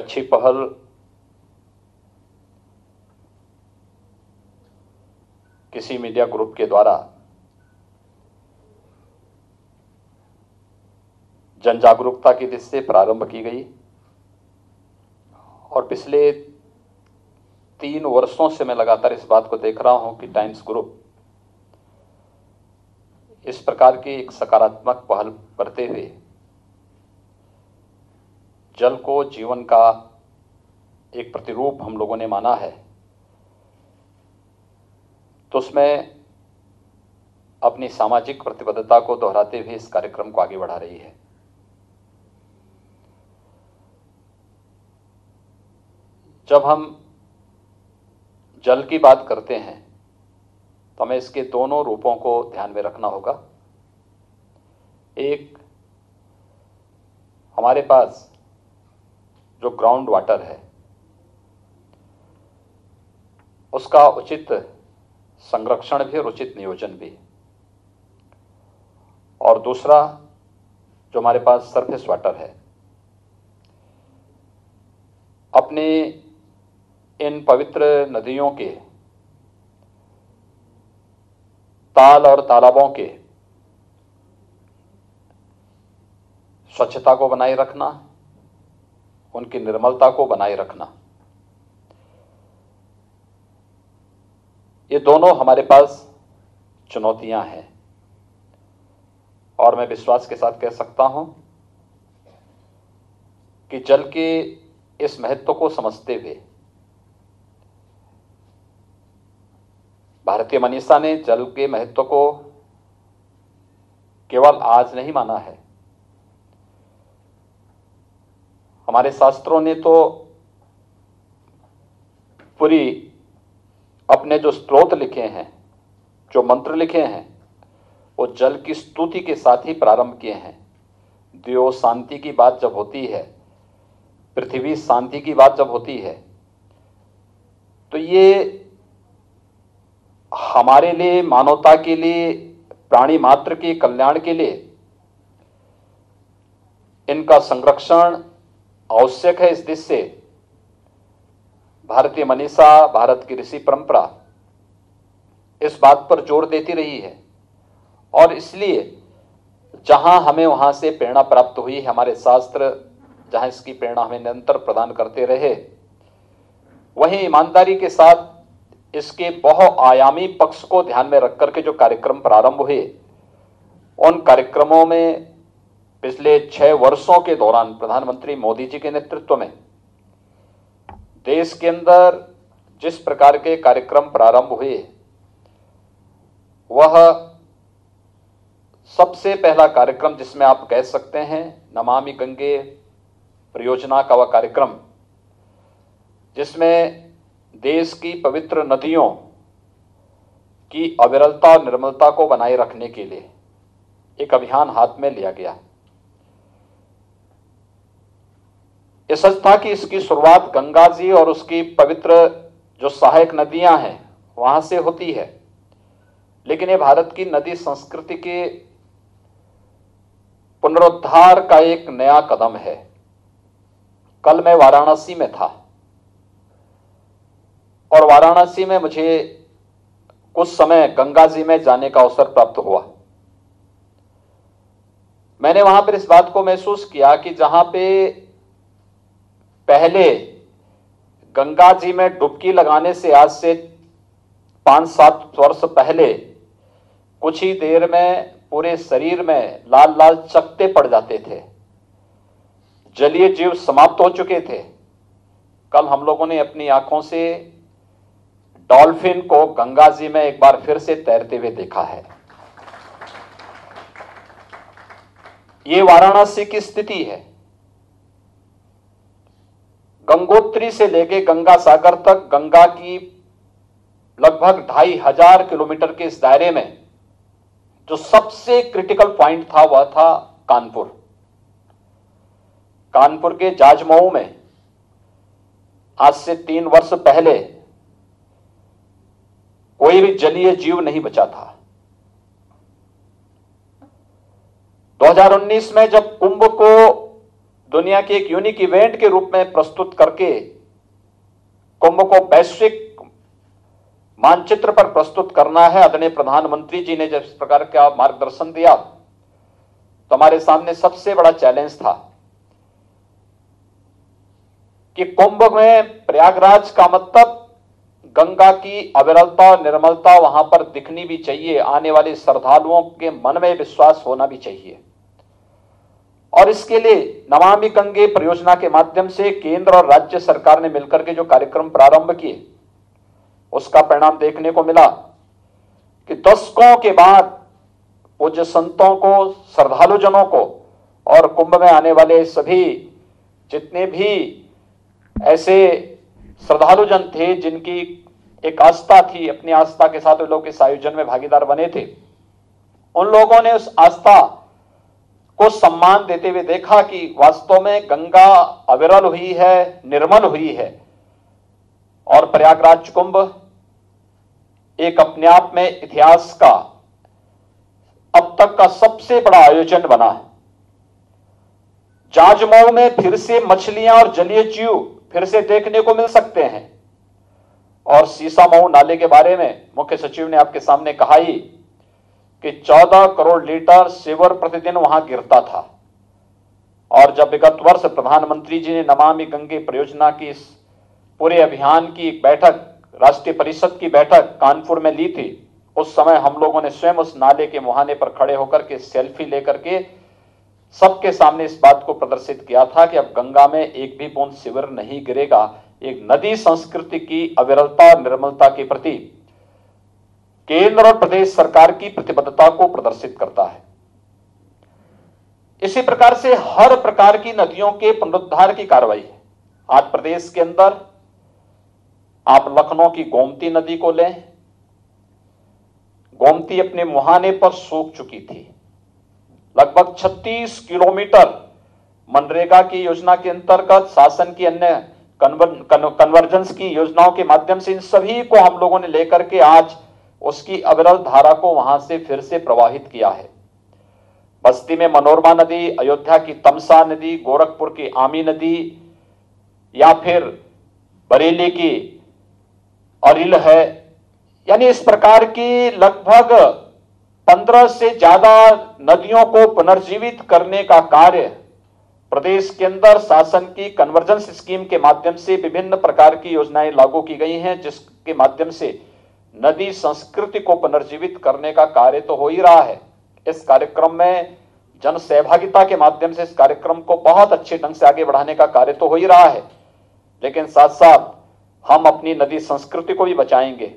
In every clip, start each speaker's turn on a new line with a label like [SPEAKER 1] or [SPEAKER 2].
[SPEAKER 1] अच्छी पहल किसी मीडिया ग्रुप के द्वारा जन जागरूकता की दिशा से प्रारंभ की गई और पिछले 3 वर्षों से मैं लगातार इस बात को देख रहा हूं कि टाइम्स ग्रुप इस प्रकार की एक सकारात्मक पहल करते हुए जल को जीवन का एक प्रतिरूप हम लोगों ने माना है, तो उसमें अपनी सामाजिक प्रतिबद्धता को दोहराते हुए इस कार्यक्रम को आगे बढ़ा रही है। जब हम जल की बात करते हैं तो हमें इसके दोनों रूपों को ध्यान में रखना होगा। एक, हमारे पास जो ग्राउंड वाटर है उसका उचित संरक्षण भी और उचित नियोजन भी, और दूसरा जो हमारे पास सरफेस वाटर है, अपने इन पवित्र नदियों के, ताल और तालाबों के स्वच्छता को बनाए रखना, उनकी निर्मलता को बनाए रखना, ये दोनों हमारे पास चुनौतियां हैं। और मैं विश्वास के साथ कह सकता हूं कि जल के इस महत्व को समझते हुए भारतीय मनीषा ने जल के महत्व को केवल आज नहीं माना है, हमारे शास्त्रों ने तो पूरी अपने जो स्तोत्र लिखे हैं, जो मंत्र लिखे हैं, वो जल की स्तुति के साथ ही प्रारंभ किए हैं। दियो शांति की बात जब होती है, पृथ्वी शांति की बात जब होती है, तो ये हमारे लिए, मानवता के लिए, प्राणी मात्र के कल्याण के लिए इनका संरक्षण आवश्यक है। इस दिशा से भारतीय मनीषा, भारत की ऋषि परंपरा इस बात पर जोर देती रही है और इसलिए जहां हमें वहां से प्रेरणा प्राप्त हुई, हमारे शास्त्र जहां इसकी प्रेरणा हमें निरंतर प्रदान करते रहे, वहीं ईमानदारी के साथ इसके बहुआयामी पक्ष को ध्यान में रख करके जो कार्यक्रम प्रारंभ हुए, उन कार्यक्रमों में पिछले 6 वर्षों के दौरान प्रधानमंत्री मोदी जी के नेतृत्व में देश के अंदर जिस प्रकार के कार्यक्रम प्रारंभ हुए, वह सबसे पहला कार्यक्रम जिसमें आप कह सकते हैं नमामि गंगे परियोजना का वह कार्यक्रम, जिसमें देश की पवित्र नदियों की अविरलता और निर्मलता को बनाए रखने के लिए एक अभियान हाथ में लिया गया। इस संस्था की इसकी शुरुआत गंगा जी और उसकी पवित्र जो सहायक नदियां हैं वहां से होती है, लेकिन ये भारत की नदी संस्कृति के पुनरुद्धार का एक नया कदम है। कल मैं वाराणसी में था और वाराणसी में मुझे कुछ समय गंगा जी में जाने का अवसर प्राप्त हुआ। मैंने वहां पर इस बात को महसूस किया कि जहां पे पहले गंगा जी में डुबकी लगाने से आज से 5-7 वर्ष पहले कुछ ही देर में पूरे शरीर में लाल लाल चकत्ते पड़ जाते थे, जलीय जीव समाप्त हो चुके थे। कल हम लोगों ने अपनी आंखों से डॉल्फिन को गंगा जी में एक बार फिर से तैरते हुए देखा है। ये वाराणसी की स्थिति है। गंगोत्री से लेके गंगा सागर तक गंगा की लगभग 2500 किलोमीटर के इस दायरे में जो सबसे क्रिटिकल पॉइंट था वह था कानपुर। कानपुर के जाजमऊ में आज से 3 वर्ष पहले कोई भी जलीय जीव नहीं बचा था। 2019 में जब कुंभ को दुनिया के एक यूनिक इवेंट के रूप में प्रस्तुत करके कुंभ को वैश्विक मानचित्र पर प्रस्तुत करना है। आदरणीय प्रधानमंत्री जी ने जब इस प्रकार का मार्गदर्शन दिया तो हमारे सामने सबसे बड़ा चैलेंज था कि कुंभ में प्रयागराज का मतलब गंगा की अविरलता और निर्मलता वहां पर दिखनी भी चाहिए, आने वाले श्रद्धालुओं के मन में विश्वास होना भी चाहिए। और इसके लिए नमामि गंगे परियोजना के माध्यम से केंद्र और राज्य सरकार ने मिलकर के जो कार्यक्रम प्रारंभ किए, उसका परिणाम देखने को मिला कि दशकों के बाद पूज्य संतों को, श्रद्धालुजनों को और कुंभ में आने वाले सभी जितने भी ऐसे श्रद्धालुजन थे जिनकी एक आस्था थी, अपनी आस्था के साथ वे लोग इस आयोजन में भागीदार बने थे, उन लोगों ने उस आस्था को सम्मान देते हुए देखा कि वास्तव में गंगा अविरल हुई है, निर्मल हुई है। और प्रयागराज कुंभ एक अपने आप में इतिहास का अब तक का सबसे बड़ा आयोजन बना है। जाजमऊ में फिर से मछलियां और जलीय जीव फिर से देखने को मिल सकते हैं। और सीसामऊ नाले के बारे में मुख्य सचिव ने आपके सामने कहा ही कि 14 करोड़ लीटर सीवर प्रतिदिन वहां गिरता था। और जब विगत वर्ष प्रधानमंत्री जी ने नमामि गंगे परियोजना की इस पूरे अभियान की एक बैठक, राष्ट्रीय परिषद की बैठक कानपुर में ली थी, उस समय हम लोगों ने स्वयं उस नाले के मुहाने पर खड़े होकर के सेल्फी लेकर के सबके सामने इस बात को प्रदर्शित किया था कि अब गंगा में एक भी बूंद सीवर नहीं गिरेगा। एक नदी संस्कृति की अविरलता और निर्मलता के प्रति केंद्र और प्रदेश सरकार की प्रतिबद्धता को प्रदर्शित करता है। इसी प्रकार से हर प्रकार की नदियों के पुनरुद्धार की कार्रवाई है। आज प्रदेश के अंदर आप लखनऊ की गोमती नदी को लें, गोमती अपने मुहाने पर सूख चुकी थी। लगभग 36 किलोमीटर मनरेगा की योजना के अंतर्गत, शासन की अन्य कन्वर्जेंस की योजनाओं के माध्यम से इन सभी को हम लोगों ने लेकर के आज उसकी अविरल धारा को वहां से फिर से प्रवाहित किया है। बस्ती में मनोरमा नदी, अयोध्या की तमसा नदी, गोरखपुर की आमी नदी या फिर बरेली की अरिल है, यानी इस प्रकार की लगभग 15 से ज्यादा नदियों को पुनर्जीवित करने का कार्य प्रदेश के अंदर शासन की कन्वर्जेंस स्कीम के माध्यम से विभिन्न प्रकार की योजनाएं लागू की गई हैं, जिसके माध्यम से नदी संस्कृति को पुनर्जीवित करने का कार्य तो हो ही रहा है। इस कार्यक्रम में जन सहभागिता के माध्यम से इस कार्यक्रम को बहुत अच्छे ढंग से आगे बढ़ाने का कार्य तो हो ही रहा है, लेकिन साथ साथ हम अपनी नदी संस्कृति को भी बचाएंगे।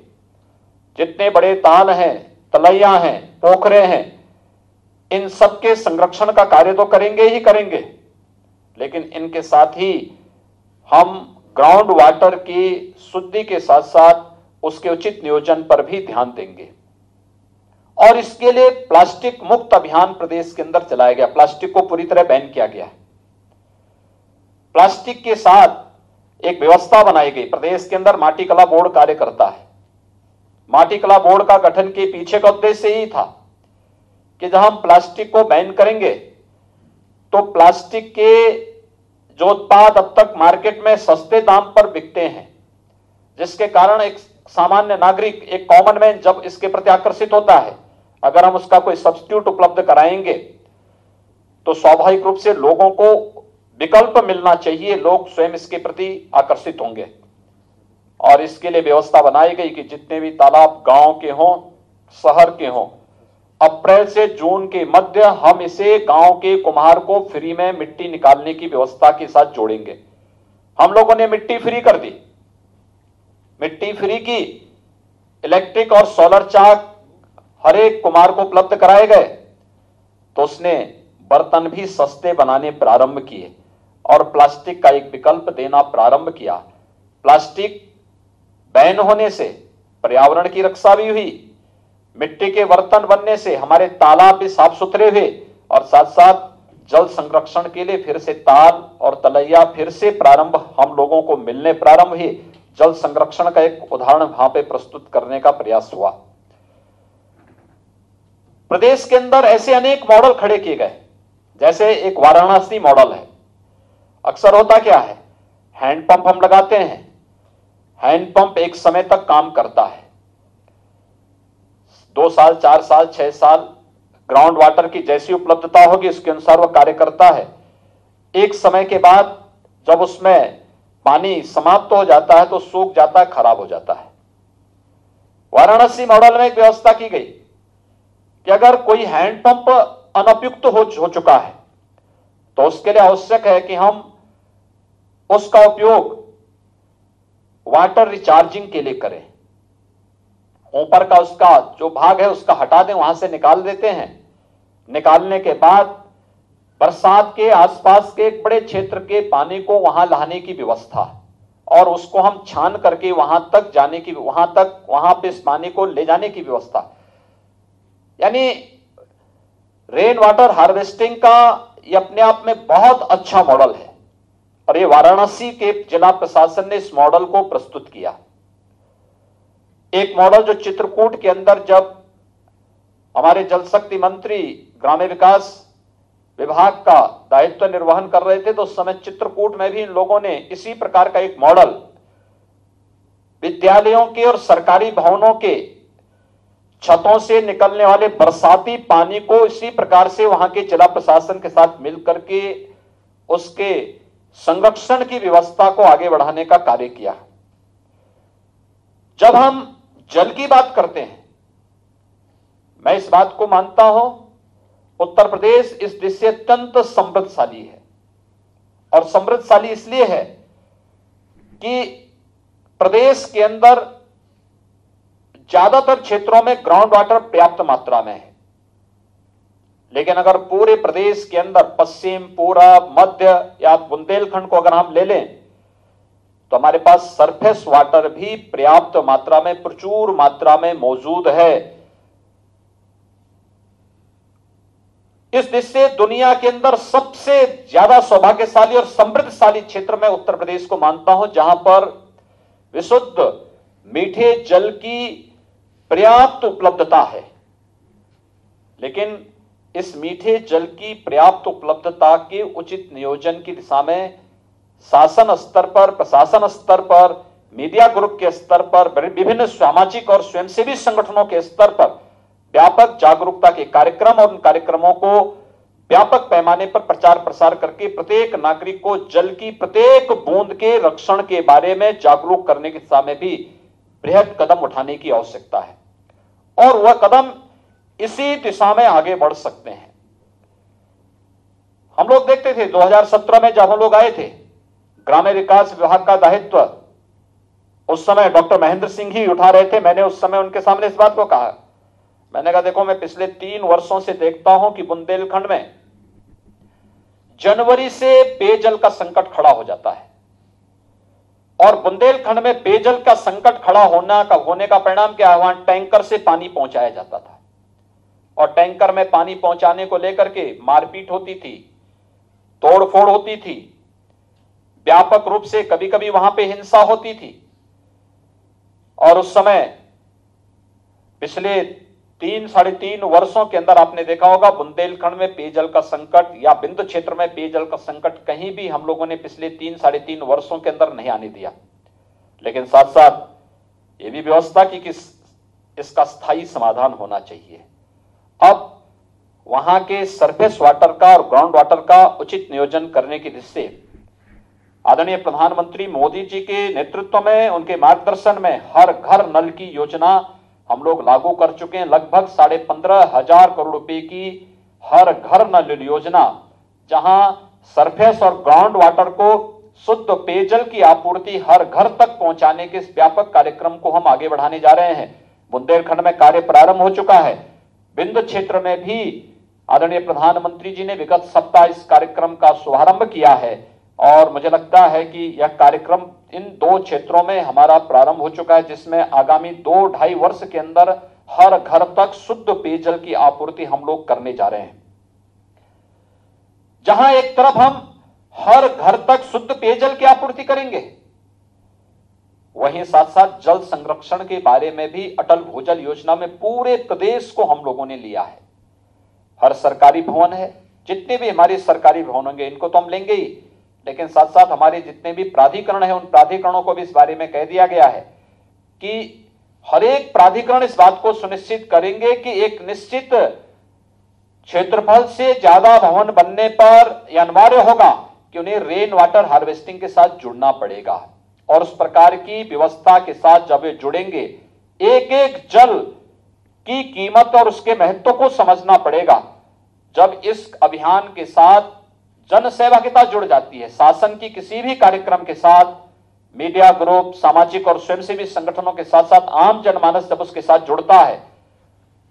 [SPEAKER 1] जितने बड़े ताल हैं, तलैया हैं, पोखरे हैं, इन सबके संरक्षण का कार्य तो करेंगे ही करेंगे, लेकिन इनके साथ ही हम ग्राउंड वाटर की शुद्धि के साथ साथ उसके उचित नियोजन पर भी ध्यान देंगे। और इसके लिए प्लास्टिक मुक्त अभियान प्रदेश के अंदर चलाया गया। प्लास्टिक को पूरी तरह बैन किया गया है। प्लास्टिक के साथ एक व्यवस्था बनाई गई। प्रदेश के अंदर माटी कला बोर्ड कार्य करता है। माटी कला बोर्ड का गठन के पीछे का उद्देश्य यही था कि जब हम प्लास्टिक को बैन करेंगे तो प्लास्टिक के जो उत्पाद अब तक मार्केट में सस्ते दाम पर बिकते हैं, जिसके कारण एक सामान्य नागरिक, एक कॉमन मैन जब इसके प्रति आकर्षित होता है, अगर हम उसका कोई सब्स्टिट्यूट उपलब्ध कराएंगे तो स्वाभाविक रूप से लोगों को विकल्प मिलना चाहिए, लोग स्वयं इसके प्रति आकर्षित होंगे। और इसके लिए व्यवस्था बनाई गई कि जितने भी तालाब गांव के हों, शहर के हों, अप्रैल से जून के मध्य हम इसे गांव के कुम्हार को फ्री में मिट्टी निकालने की व्यवस्था के साथ जोड़ेंगे। हम लोगों ने मिट्टी फ्री कर दी। मिट्टी फ्री की, इलेक्ट्रिक और सोलर चाक हर एक कुम्हार को उपलब्ध कराए गए, तो उसने बर्तन भी सस्ते बनाने प्रारंभ किए और प्लास्टिक का एक विकल्प देना प्रारंभ किया। प्लास्टिक बैन होने से पर्यावरण की रक्षा भी हुई, मिट्टी के बर्तन बनने से हमारे तालाब भी साफ सुथरे हुए और साथ साथ जल संरक्षण के लिए फिर से ताल और तलैया फिर से प्रारंभ हम लोगों को मिलने प्रारंभ हुए। जल संरक्षण का एक उदाहरण वहां पे प्रस्तुत करने का प्रयास हुआ। प्रदेश के अंदर ऐसे अनेक मॉडल खड़े किए गए, जैसे एक वाराणसी मॉडल है। अक्सर होता क्या है, हैंडपंप हम लगाते हैं, हैंडपंप एक समय तक काम करता है, 2 साल 4 साल 6 साल ग्राउंड वाटर की जैसी उपलब्धता होगी उसके अनुसार वह कार्य करता है। एक समय के बाद जब उसमें पानी समाप्त हो जाता है तो सूख जाता है, खराब हो जाता है। वाराणसी मॉडल में एक व्यवस्था की गई कि अगर कोई हैंडपंप अनुपयुक्त हो चुका है तो उसके लिए आवश्यक है कि हम उसका उपयोग वाटर रिचार्जिंग के लिए करें। ऊपर का उसका जो भाग है उसका हटा दें, वहां से निकाल देते हैं। निकालने के बाद बरसात के आसपास के एक बड़े क्षेत्र के पानी को वहां लाने की व्यवस्था और उसको हम छान करके वहां तक जाने की, वहां पे इस पानी को ले जाने की व्यवस्था। यानी रेन वाटर हार्वेस्टिंग का ये अपने आप में बहुत अच्छा मॉडल है और ये वाराणसी के जिला प्रशासन ने इस मॉडल को प्रस्तुत किया। एक मॉडल जो चित्रकूट के अंदर जब हमारे जल शक्ति मंत्री ग्रामीण विकास विभाग का दायित्व निर्वहन कर रहे थे तो उस समय चित्रकूट में भी इन लोगों ने इसी प्रकार का एक मॉडल विद्यालयों के और सरकारी भवनों के छतों से निकलने वाले बरसाती पानी को इसी प्रकार से वहां के जिला प्रशासन के साथ मिलकर के उसके संरक्षण की व्यवस्था को आगे बढ़ाने का कार्य किया। जब हम जल की बात करते हैं, मैं इस बात को मानता हूं उत्तर प्रदेश इस देश से अत्यंत समृद्धशाली है और समृद्धशाली इसलिए है कि प्रदेश के अंदर ज्यादातर क्षेत्रों में ग्राउंड वाटर पर्याप्त मात्रा में है। लेकिन अगर पूरे प्रदेश के अंदर पश्चिम, पूरब, मध्य या बुंदेलखंड को अगर हम ले लें तो हमारे पास सरफेस वाटर भी पर्याप्त मात्रा में, प्रचुर मात्रा में मौजूद है। इस देश से दुनिया के अंदर सबसे ज्यादा सौभाग्यशाली और समृद्धशाली क्षेत्र में उत्तर प्रदेश को मानता हूं, जहां पर विशुद्ध मीठे जल की पर्याप्त उपलब्धता है। लेकिन इस मीठे जल की पर्याप्त उपलब्धता के उचित नियोजन की दिशा में शासन स्तर पर, प्रशासन स्तर पर, मीडिया ग्रुप के स्तर पर, विभिन्न सामाजिक और स्वयंसेवी संगठनों के स्तर पर व्यापक जागरूकता के कार्यक्रम और उन कार्यक्रमों को व्यापक पैमाने पर प्रचार प्रसार करके प्रत्येक नागरिक को जल की प्रत्येक बूंद के रक्षण के बारे में जागरूक करने की दिशा में भी बृहद कदम उठाने की आवश्यकता है और वह कदम इसी दिशा में आगे बढ़ सकते हैं। हम लोग देखते थे 2017 में जब हम लोग आए थे, ग्रामीण विकास विभाग का दायित्व उस समय डॉक्टर महेंद्र सिंह ही उठा रहे थे। मैंने उस समय उनके सामने इस बात को कहा, मैंने कहा देखो मैं पिछले 3 वर्षों से देखता हूं कि बुंदेलखंड में जनवरी से पेयजल का संकट खड़ा हो जाता है और बुंदेलखंड में पेयजल का संकट खड़ा होने का परिणाम क्या है, वहां टैंकर से पानी पहुंचाया जाता था और टैंकर में पानी पहुंचाने को लेकर के मारपीट होती थी, तोड़फोड़ होती थी, व्यापक रूप से कभी कभी वहां पे हिंसा होती थी। और उस समय पिछले 3-3.5 वर्षों के अंदर आपने देखा होगा बुंदेलखंड में पेयजल का संकट या बिंदु क्षेत्र में पेयजल का संकट कहीं भी हम लोगों ने पिछले 3-3.5 वर्षों के अंदर नहीं आने दिया। लेकिन साथ साथ ये भी व्यवस्था की कि इसका स्थायी समाधान होना चाहिए। अब वहां के सरफेस वाटर का और ग्राउंड वाटर का उचित नियोजन करने की दृष्टि से आदरणीय प्रधानमंत्री मोदी जी के नेतृत्व में, उनके मार्गदर्शन में हर घर नल की योजना हम लोग लागू कर चुके हैं। लगभग 15,500 करोड़ रुपए की हर घर नल योजना, जहां सरफेस और ग्राउंड वाटर को शुद्ध पेयजल की आपूर्ति हर घर तक पहुंचाने के इस व्यापक कार्यक्रम को हम आगे बढ़ाने जा रहे हैं। बुंदेलखंड में कार्य प्रारंभ हो चुका है। बिंदु क्षेत्र में भी आदरणीय प्रधानमंत्री जी ने विगत सप्ताह इस कार्यक्रम का शुभारंभ किया है और मुझे लगता है कि यह कार्यक्रम इन 2 क्षेत्रों में हमारा प्रारंभ हो चुका है, जिसमें आगामी 2-2.5 वर्ष के अंदर हर घर तक शुद्ध पेयजल की आपूर्ति हम लोग करने जा रहे हैं। जहां एक तरफ हम हर घर तक शुद्ध पेयजल की आपूर्ति करेंगे, वहीं साथ साथ जल संरक्षण के बारे में भी अटल भूजल योजना में पूरे प्रदेश को हम लोगों ने लिया है। हर सरकारी भवन है, जितने भी हमारे सरकारी भवन होंगे इनको तो हम लेंगे ही, लेकिन साथ साथ हमारे जितने भी प्राधिकरण हैं उन प्राधिकरणों को भी इस बारे में कह दिया गया है कि हर एक प्राधिकरण इस बात को सुनिश्चित करेंगे कि एक निश्चित क्षेत्रफल से ज्यादा भवन बनने पर यह अनिवार्य होगा कि उन्हें रेन वाटर हार्वेस्टिंग के साथ जुड़ना पड़ेगा, और उस प्रकार की व्यवस्था के साथ जब वे जुड़ेंगे एक एक जल की कीमत और उसके महत्व को समझना पड़ेगा। जब इस अभियान के साथ जन सहभागिता जुड़ जाती है, शासन की किसी भी कार्यक्रम के साथ मीडिया ग्रुप, सामाजिक और स्वयंसेवी संगठनों के साथ साथ आम जनमानस जब उसके साथ जुड़ता है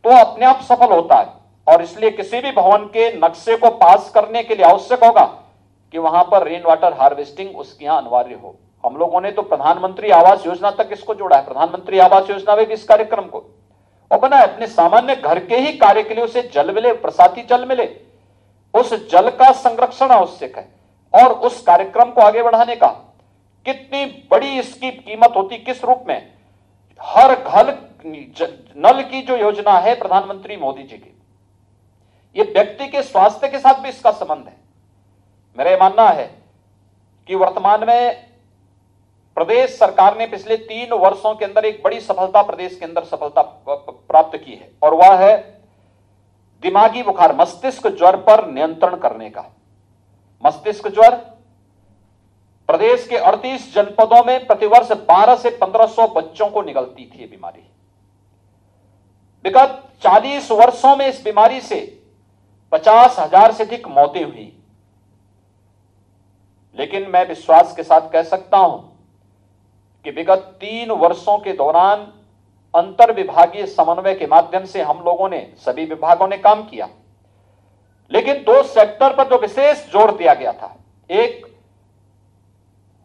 [SPEAKER 1] तो अपने आप सफल होता है। और इसलिए किसी भी भवन के नक्शे को पास करने के लिए आवश्यक होगा कि वहां पर रेन वाटर हार्वेस्टिंग उसके यहां अनिवार्य हो। हम लोगों ने तो प्रधानमंत्री आवास योजना तक इसको जोड़ा है, प्रधानमंत्री आवास योजना में भी इस कार्यक्रम को और बना अपने सामान्य घर के ही कार्य के लिए उसे जल मिले, बरसाती जल मिले, उस जल का संरक्षण आवश्यक है। और उस कार्यक्रम को आगे बढ़ाने का कितनी बड़ी इसकी कीमत होती, किस रूप में, हर घर नल की जो योजना है प्रधानमंत्री मोदी जी की, ये व्यक्ति के स्वास्थ्य के साथ भी इसका संबंध है। मेरा मानना है कि वर्तमान में प्रदेश सरकार ने पिछले 3 वर्षों के अंदर एक बड़ी सफलता प्रदेश के अंदर सफलता प्राप्त की है, और वह है दिमागी बुखार, मस्तिष्क ज्वर पर नियंत्रण करने का। मस्तिष्क ज्वर प्रदेश के 38 जनपदों में प्रतिवर्ष 1200 से 1500 बच्चों को निगलती थी ये बीमारी। विगत 40 वर्षों में इस बीमारी से 50,000 से अधिक मौतें हुई। लेकिन मैं विश्वास के साथ कह सकता हूं कि विगत 3 वर्षों के दौरान अंतर विभागीय समन्वय के माध्यम से हम लोगों ने, सभी विभागों ने काम किया, लेकिन 2 सेक्टर पर जो विशेष जोर दिया गया था, एक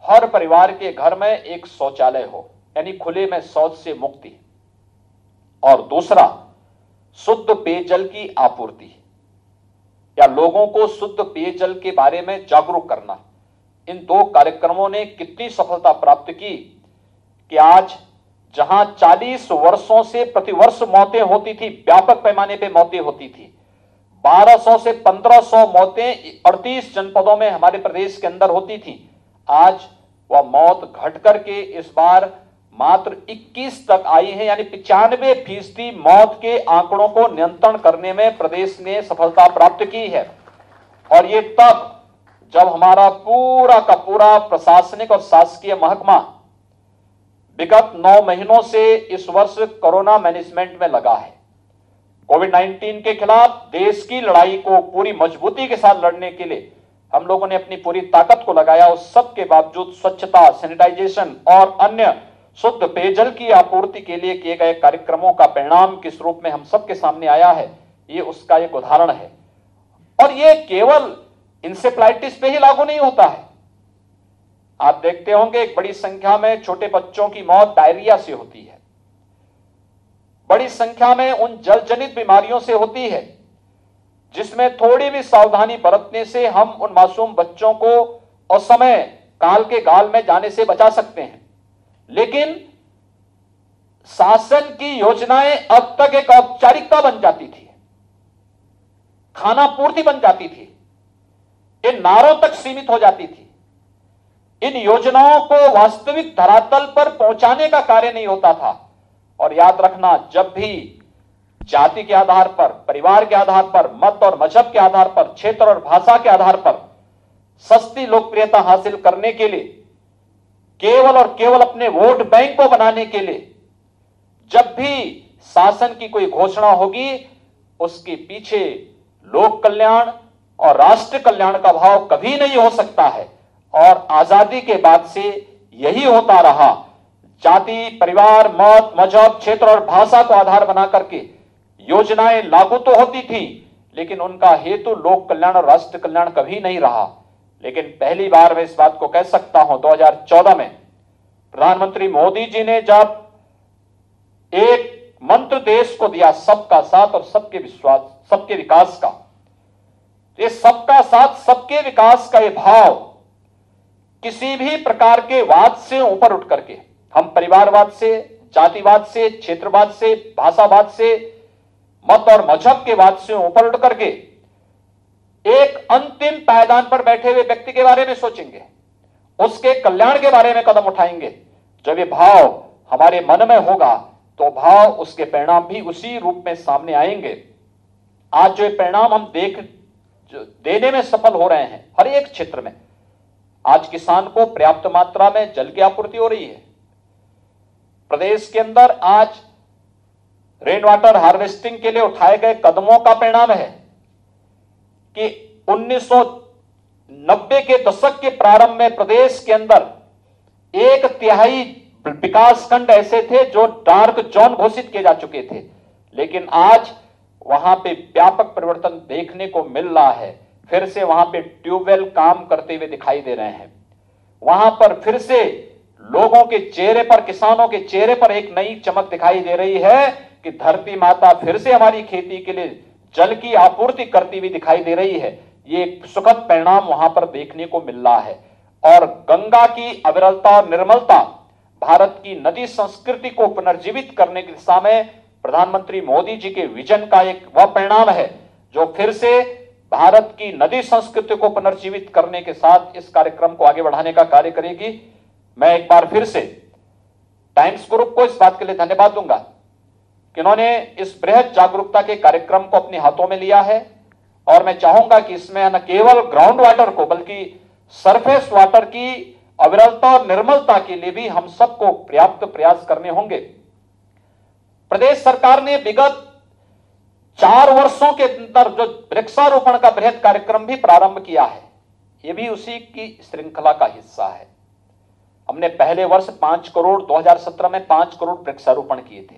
[SPEAKER 1] हर परिवार के घर में एक शौचालय हो, यानी खुले में शौच से मुक्ति, और दूसरा शुद्ध पेयजल की आपूर्ति या लोगों को शुद्ध पेयजल के बारे में जागरूक करना। इन 2 कार्यक्रमों ने कितनी सफलता प्राप्त की कि आज जहां 40 वर्षों से प्रतिवर्ष मौतें होती थी, व्यापक पैमाने पे मौतें होती थी, 1200 से 1500 मौतें 38 जनपदों में हमारे प्रदेश के अंदर होती थी, आज वह मौत घट करके इस बार मात्र 21 तक आई है, यानी 95% मौत के आंकड़ों को नियंत्रण करने में प्रदेश ने सफलता प्राप्त की है। और ये तब जब हमारा पूरा का पूरा प्रशासनिक और शासकीय महकमा विगत 9 महीनों से इस वर्ष कोरोना मैनेजमेंट में लगा है। कोविड-19 के खिलाफ देश की लड़ाई को पूरी मजबूती के साथ लड़ने के लिए हम लोगों ने अपनी पूरी ताकत को लगाया। उस सब के बावजूद स्वच्छता, सैनिटाइजेशन और अन्य शुद्ध पेयजल की आपूर्ति के लिए किए गए कार्यक्रमों का परिणाम किस रूप में हम सबके सामने आया है, ये उसका एक उदाहरण है। और ये केवल इंसेफ्लाइटिस पे ही लागू नहीं होता है। आप देखते होंगे एक बड़ी संख्या में छोटे बच्चों की मौत डायरिया से होती है, बड़ी संख्या में उन जल जनित बीमारियों से होती है जिसमें थोड़ी भी सावधानी बरतने से हम उन मासूम बच्चों को असमय काल के गाल में जाने से बचा सकते हैं। लेकिन शासन की योजनाएं अब तक एक औपचारिकता बन जाती थी, खाना पूर्ति बन जाती थी, इन नारों तक सीमित हो जाती थी। इन योजनाओं को वास्तविक धरातल पर पहुंचाने का कार्य नहीं होता था। और याद रखना, जब भी जाति के आधार पर, परिवार के आधार पर, मत और मजहब के आधार पर, क्षेत्र और भाषा के आधार पर सस्ती लोकप्रियता हासिल करने के लिए, केवल और केवल अपने वोट बैंक को बनाने के लिए जब भी शासन की कोई घोषणा होगी, उसके पीछे लोक कल्याण और राष्ट्र कल्याण का भाव कभी नहीं हो सकता है। और आजादी के बाद से यही होता रहा। जाति, परिवार, मत, मजहब, क्षेत्र और भाषा को आधार बना करके योजनाएं लागू तो होती थी, लेकिन उनका हेतु लोक कल्याण और राष्ट्र कल्याण कभी नहीं रहा। लेकिन पहली बार मैं इस बात को कह सकता हूं, 2014 में प्रधानमंत्री मोदी जी ने जब एक मंत्र देश को दिया, सबका साथ और सबके विश्वास, सबके विकास का, ये सबका साथ सबके विकास का ये भाव किसी भी प्रकार के वाद से ऊपर उठ करके, हम परिवारवाद से, जातिवाद से, क्षेत्रवाद से, भाषावाद से, मत और मजहब के वाद से ऊपर उठ करके एक अंतिम पायदान पर बैठे हुए व्यक्ति के बारे में सोचेंगे, उसके कल्याण के बारे में कदम उठाएंगे। जब ये भाव हमारे मन में होगा तो भाव उसके परिणाम भी उसी रूप में सामने आएंगे। आज जो परिणाम हम देने में सफल हो रहे हैं हर एक क्षेत्र में, आज किसान को पर्याप्त मात्रा में जल की आपूर्ति हो रही है। प्रदेश के अंदर आज रेन वाटर हार्वेस्टिंग के लिए उठाए गए कदमों का परिणाम है कि 1990 के दशक के प्रारंभ में प्रदेश के अंदर 1/3 विकास खंड ऐसे थे जो डार्क जोन घोषित किए जा चुके थे, लेकिन आज वहां पे व्यापक परिवर्तन देखने को मिल रहा है। फिर से वहां पे ट्यूबवेल काम करते हुए दिखाई दे रहे हैं। वहां पर फिर से लोगों के चेहरे पर, किसानों के चेहरे पर एक नई चमक दिखाई दे रही है कि धरती माता फिर से हमारी खेती के लिए जल की आपूर्ति करती हुई दिखाई दे रही है। ये एक सुखद परिणाम वहां पर देखने को मिल रहा है। और गंगा की अविरलता और निर्मलता भारत की नदी संस्कृति को पुनर्जीवित करने की दिशा में प्रधानमंत्री मोदी जी के विजन का एक वह परिणाम है जो फिर से भारत की नदी संस्कृति को पुनर्जीवित करने के साथ इस कार्यक्रम को आगे बढ़ाने का कार्य करेगी। मैं एक बार फिर से टाइम्स ग्रुप को इस बात के लिए धन्यवाद दूंगा कि उन्होंने इस बृहद जागरूकता के कार्यक्रम को अपने हाथों में लिया है। और मैं चाहूंगा कि इसमें न केवल ग्राउंड वाटर को बल्कि सरफेस वाटर की अविरलता और निर्मलता के लिए भी हम सबको पर्याप्त प्रयास करने होंगे। प्रदेश सरकार ने विगत 4 वर्षों के अंदर जो वृक्षारोपण का बृहद कार्यक्रम भी प्रारंभ किया है, यह भी उसी की श्रृंखला का हिस्सा है। हमने पहले वर्ष 5 करोड़ 2017 में 5 करोड़ वृक्षारोपण किए थे,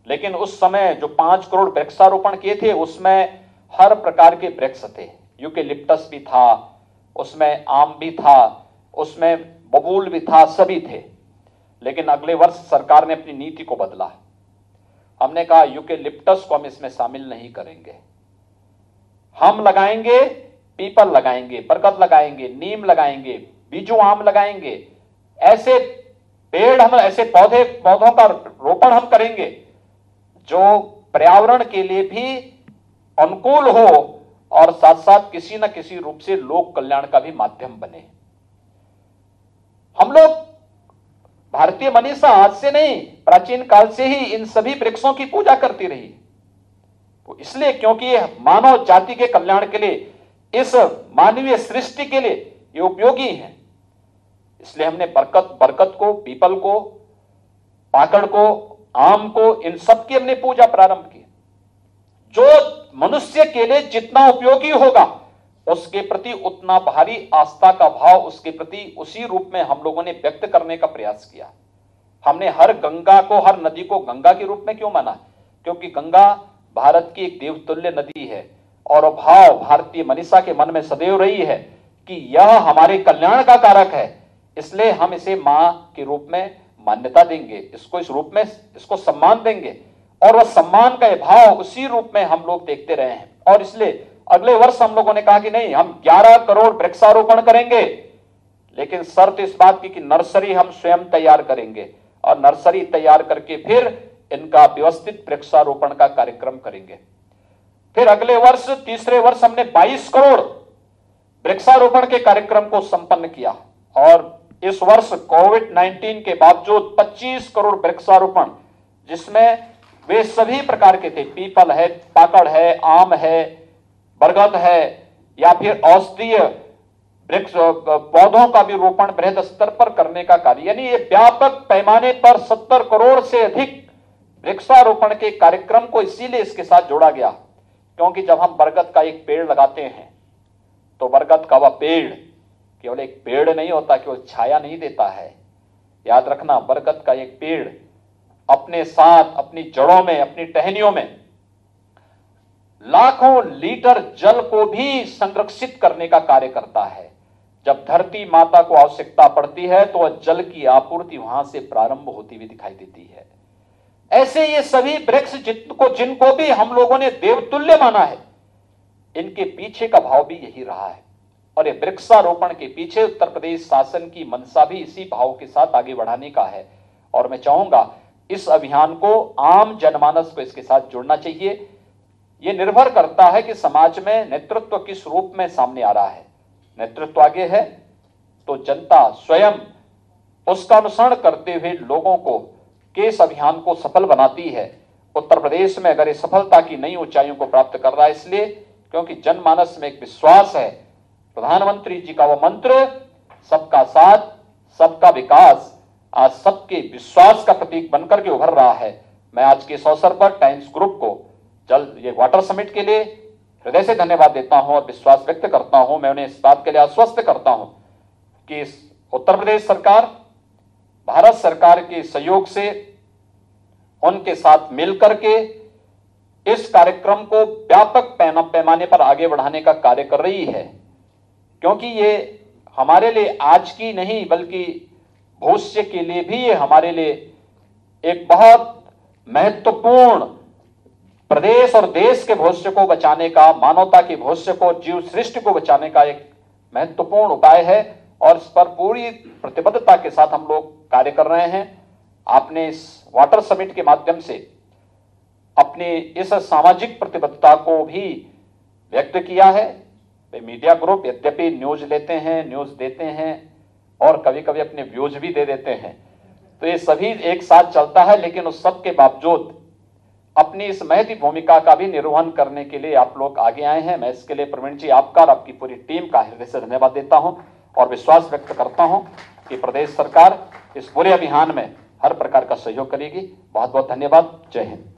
[SPEAKER 1] लेकिन उस समय जो 5 करोड़ वृक्षारोपण किए थे उसमें हर प्रकार के वृक्ष थे। यूकेलिप्टस भी था, उसमें आम भी था, उसमें बबूल भी था, सभी थे। लेकिन अगले वर्ष सरकार ने अपनी नीति को बदला। हमने कहा यूकेलिप्टस को हम इसमें शामिल नहीं करेंगे, हम लगाएंगे पीपल लगाएंगे, बरगद लगाएंगे, नीम लगाएंगे, बीजू आम लगाएंगे। ऐसे पेड़ हम, ऐसे पौधों का रोपण हम करेंगे जो पर्यावरण के लिए भी अनुकूल हो और साथ साथ किसी न किसी रूप से लोक कल्याण का भी माध्यम बने। हम लोग भारतीय मनीषा आज से नहीं, प्राचीन काल से ही इन सभी वृक्षों की पूजा करती रही। तो इसलिए क्योंकि ये मानव जाति के कल्याण के लिए, इस मानवीय सृष्टि के लिए ये उपयोगी हैं, इसलिए हमने बरगद को, पीपल को, पाकड़ को, आम को, इन सब की हमने पूजा प्रारंभ की। जो मनुष्य के लिए जितना उपयोगी होगा उसके प्रति उतना भारी आस्था का भाव उसके प्रति उसी रूप में हम लोगों ने व्यक्त करने का प्रयास किया। हमने हर गंगा को, हर नदी को गंगा के रूप में क्यों माना? क्योंकि गंगा भारत की एक देवतुल्य नदी है और भाव भारतीय मनीषा के मन में सदैव रही है कि यह हमारे कल्याण का कारक है। इसलिए हम इसे मां के रूप में मान्यता देंगे, इसको इस रूप में इसको सम्मान देंगे और वह सम्मान का भाव उसी रूप में हम लोग देखते रहे हैं। और इसलिए अगले वर्ष हम लोगों ने कहा कि नहीं, हम 11 करोड़ वृक्षारोपण करेंगे, लेकिन शर्त इस बात की कि नर्सरी हम स्वयं तैयार करेंगे और नर्सरी तैयार करके फिर इनका व्यवस्थित वृक्षारोपण का कार्यक्रम करेंगे। फिर अगले वर्ष, तीसरे वर्ष हमने 22 करोड़ वृक्षारोपण के कार्यक्रम को संपन्न किया और इस वर्ष कोविड-19 के बावजूद 25 करोड़ वृक्षारोपण, जिसमें वे सभी प्रकार के थे, पीपल है, पाकड़ है, आम है, बरगद है या फिर औषधीय वृक्ष पौधों का भी रोपण बृहद स्तर पर करने का कार्य, यानी ये व्यापक पैमाने पर 70 करोड़ से अधिक वृक्षारोपण के कार्यक्रम को इसीलिए इसके साथ जोड़ा गया क्योंकि जब हम बरगद का एक पेड़ लगाते हैं तो बरगद का वह पेड़ केवल एक पेड़ नहीं होता, केवल छाया नहीं देता है। याद रखना, बरगद का एक पेड़ अपने साथ, अपनी जड़ों में, अपनी टहनियों में लाखों लीटर जल को भी संरक्षित करने का कार्य करता है। जब धरती माता को आवश्यकता पड़ती है तो वह जल की आपूर्ति वहां से प्रारंभ होती हुई दिखाई देती है। ऐसे ये सभी वृक्ष जिनको भी हम लोगों ने देवतुल्य माना है, इनके पीछे का भाव भी यही रहा है और ये वृक्षारोपण के पीछे उत्तर प्रदेश शासन की मंशा भी इसी भाव के साथ आगे बढ़ाने का है। और मैं चाहूंगा इस अभियान को आम जनमानस को इसके साथ जोड़ना चाहिए। ये निर्भर करता है कि समाज में नेतृत्व किस रूप में सामने आ रहा है। नेतृत्व आगे है तो जनता स्वयं उसका अनुसरण करते हुए लोगों को के इस अभियान को सफल बनाती है। उत्तर प्रदेश में अगर ये सफलता की नई ऊंचाइयों को प्राप्त कर रहा है इसलिए क्योंकि जनमानस में एक विश्वास है। प्रधानमंत्री जी का वो मंत्र सबका साथ सबका विकास आज सबके विश्वास का प्रतीक बनकर के उभर रहा है। मैं आज के इस अवसर पर टाइम्स ग्रुप को जल्द ये वाटर समिट के लिए हृदय से धन्यवाद देता हूं और विश्वास व्यक्त करता हूं। मैं उन्हें इस बात के लिए आश्वस्त करता हूं कि इस उत्तर प्रदेश सरकार भारत सरकार के सहयोग से उनके साथ मिलकर के इस कार्यक्रम को व्यापक पैमाने पर आगे बढ़ाने का कार्य कर रही है, क्योंकि ये हमारे लिए आज की नहीं बल्कि भविष्य के लिए भी ये हमारे लिए एक बहुत महत्वपूर्ण प्रदेश और देश के भविष्य को बचाने का, मानवता के भविष्य को, जीव सृष्टि को बचाने का एक महत्वपूर्ण उपाय है और इस पर पूरी प्रतिबद्धता के साथ हम लोग कार्य कर रहे हैं। आपने इस वाटर समिट के माध्यम से अपनी इस सामाजिक प्रतिबद्धता को भी व्यक्त किया है। मीडिया ग्रुप यद्यपि न्यूज लेते हैं, न्यूज देते हैं और कभी कभी अपने व्यूज भी दे देते हैं, तो ये सभी एक साथ चलता है, लेकिन उस सब के बावजूद अपनी इस महती भूमिका का भी निर्वहन करने के लिए आप लोग आगे आए हैं। मैं इसके लिए प्रवीण जी आपका और आपकी पूरी टीम का हृदय से धन्यवाद देता हूं और विश्वास व्यक्त करता हूं कि प्रदेश सरकार इस पूरे अभियान में हर प्रकार का सहयोग करेगी। बहुत बहुत धन्यवाद। जय हिंद।